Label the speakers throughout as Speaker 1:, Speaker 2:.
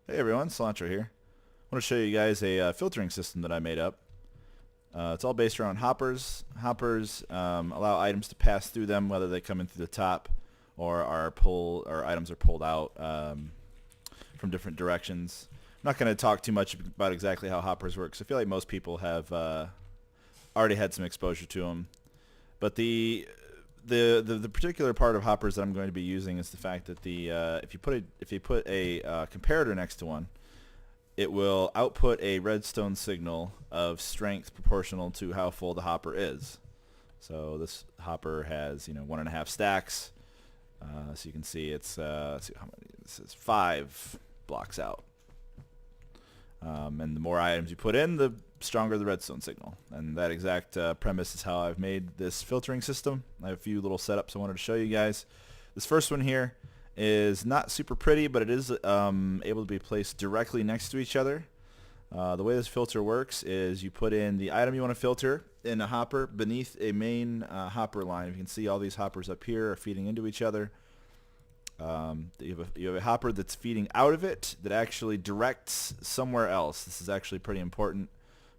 Speaker 1: Hey everyone, Cilantro here. I want to show you guys a filtering system that I made up. It's all based around hoppers. Hoppers allow items to pass through them, whether they come in through the top or items are pulled out from different directions. I'm not going to talk too much about exactly how hoppers work, 'cause I feel like most people have already had some exposure to them. But the particular part of hoppers that I'm going to be using is the fact that if you put a comparator next to one, it will output a redstone signal of strength proportional to how full the hopper is. So this hopper has 1.5 stacks. So you can see it's let's see how many. This is 5 blocks out. And the more items you put in, the stronger the redstone signal. And that exact premise is how I've made this filtering system. I have a few little setups I wanted to show you guys. This first one here is not super pretty, but it is able to be placed directly next to each other. The way this filter works is you put in the item you want to filter in a hopper beneath a main hopper line. You can see all these hoppers up here are feeding into each other. You have a hopper that's feeding out of it that actually directs somewhere else. This is actually pretty important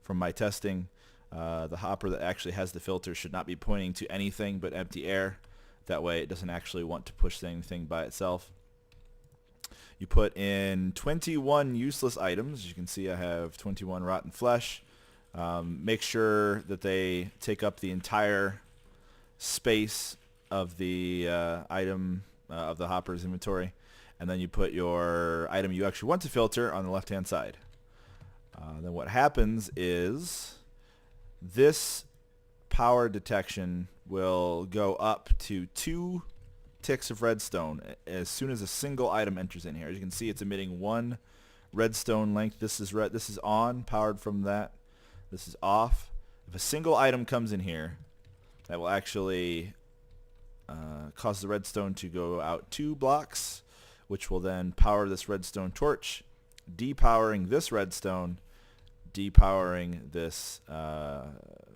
Speaker 1: from my testing. The hopper that actually has the filter should not be pointing to anything but empty air. That way it doesn't actually want to push anything by itself. You put in 21 useless items. As you can see, I have 21 rotten flesh. Make sure that they take up the entire space of the item of the hopper's inventory, and then you put your item you actually want to filter on the left hand side. Then what happens is this power detection will go up to 2 ticks of redstone as soon as a single item enters in here. As you can see, it's emitting 1 redstone length. This is This is on, powered from that. This is off. If a single item comes in here, that will actually cause the redstone to go out 2 blocks, which will then power this redstone torch, depowering this redstone, depowering this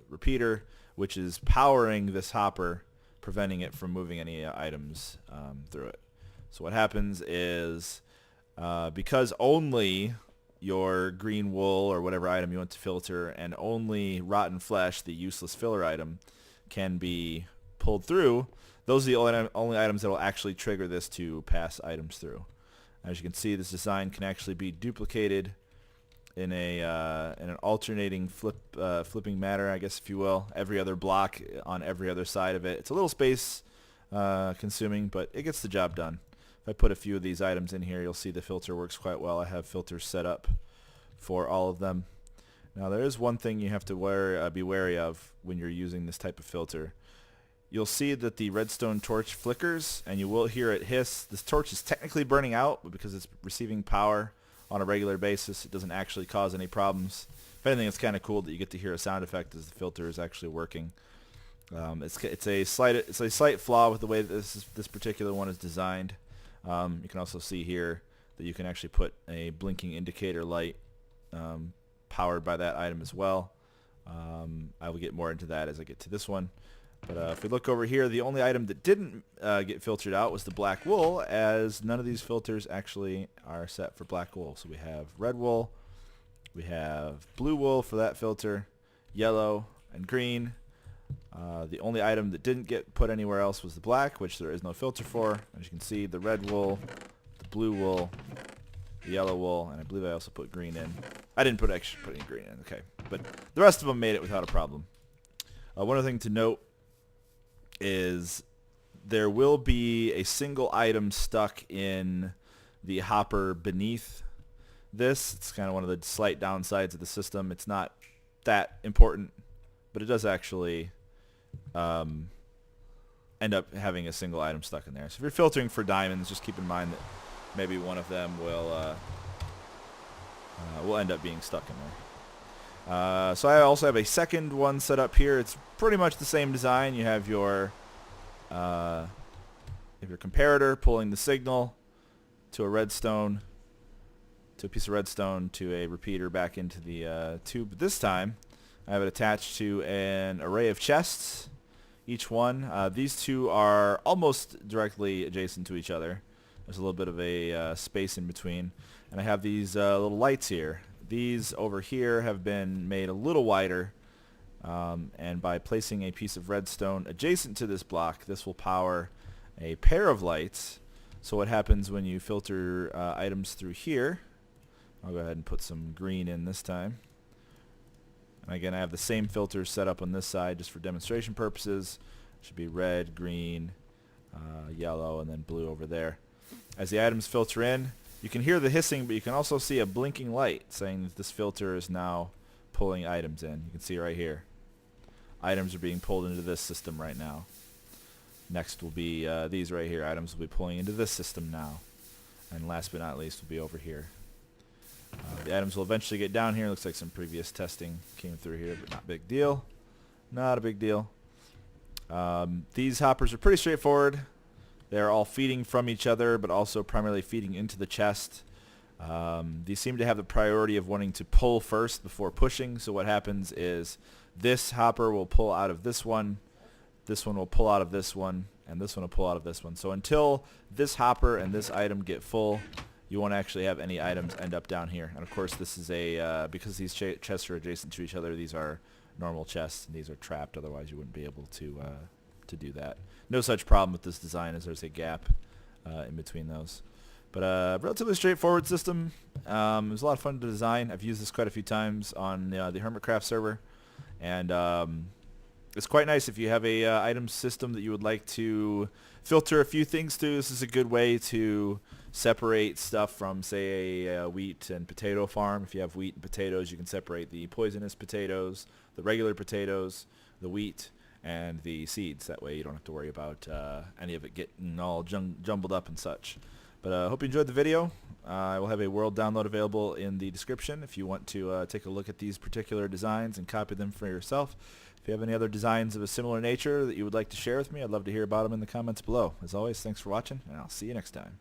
Speaker 1: repeater, which is powering this hopper, preventing it from moving any items through it. So what happens is because only your green wool or whatever item you want to filter and only rotten flesh, the useless filler item, can be pulled through, those are the only items that will actually trigger this to pass items through. As you can see, this design can actually be duplicated in an alternating flipping manner, I guess, if you will. Every other block on every other side of it. It's a little space consuming, but it gets the job done. If I put a few of these items in here, you'll see the filter works quite well. I have filters set up for all of them. Now there is one thing you have to be wary of when you're using this type of filter. You'll see that the redstone torch flickers, and you will hear it hiss. This torch is technically burning out, but because it's receiving power on a regular basis, it doesn't actually cause any problems. If anything, it's kind of cool that you get to hear a sound effect as the filter is actually working. It's a slight flaw with the way that this particular one is designed. You can also see here that you can actually put a blinking indicator light powered by that item as well. I will get more into that as I get to this one. But if we look over here, the only item that didn't get filtered out was the black wool, as none of these filters actually are set for black wool. So we have red wool, we have blue wool for that filter, yellow, and green. The only item that didn't get put anywhere else was the black, which there is no filter for. As you can see, the red wool, the blue wool, the yellow wool, and I believe I also put green in. I didn't put any green in, okay. But the rest of them made it without a problem. One other thing to note is there will be a single item stuck in the hopper beneath this. It's kind of one of the slight downsides of the system. It's not that important, but it does actually end up having a single item stuck in there. So if you're filtering for diamonds, just keep in mind that maybe one of them will end up being stuck in there. So I also have a second one set up here. It's pretty much the same design. You have your comparator pulling the signal to a redstone, to a piece of redstone, to a repeater back into the tube. But this time, I have it attached to an array of chests. Each one, these two are almost directly adjacent to each other. There's a little bit of a space in between. And I have these little lights here. These over here have been made a little wider. And by placing a piece of redstone adjacent to this block, this will power a pair of lights. So what happens when you filter items through here, I'll go ahead and put some green in this time. And again, I have the same filters set up on this side just for demonstration purposes. It should be red, green, yellow, and then blue over there. As the items filter in, you can hear the hissing, but you can also see a blinking light saying that this filter is now pulling items in. You can see right here. Items are being pulled into this system right now. Next will be these right here. Items will be pulling into this system now. And last but not least will be over here. The items will eventually get down here. Looks like some previous testing came through here, but not a big deal. Not a big deal. These hoppers are pretty straightforward. They're all feeding from each other, but also primarily feeding into the chest. These seem to have the priority of wanting to pull first before pushing. So what happens is this hopper will pull out of this one will pull out of this one, and this one will pull out of this one. So until this hopper and this item get full, you won't actually have any items end up down here. And of course this is because these chests are adjacent to each other, these are normal chests, and these are trapped, otherwise you wouldn't be able to do that. No such problem with this design as there's a gap in between those. But relatively straightforward system. It was a lot of fun to design. I've used this quite a few times on the Hermitcraft server, and it's quite nice if you have a item system that you would like to filter a few things through. This is a good way to separate stuff from, say, a wheat and potato farm. If you have wheat and potatoes, you can separate the poisonous potatoes, the regular potatoes, the wheat, and the seeds. That way you don't have to worry about any of it getting all jumbled up and such. But I hope you enjoyed the video. I will have a world download available in the description if you want to take a look at these particular designs and copy them for yourself. If you have any other designs of a similar nature that you would like to share with me, I'd love to hear about them in the comments below. As always, thanks for watching, and I'll see you next time.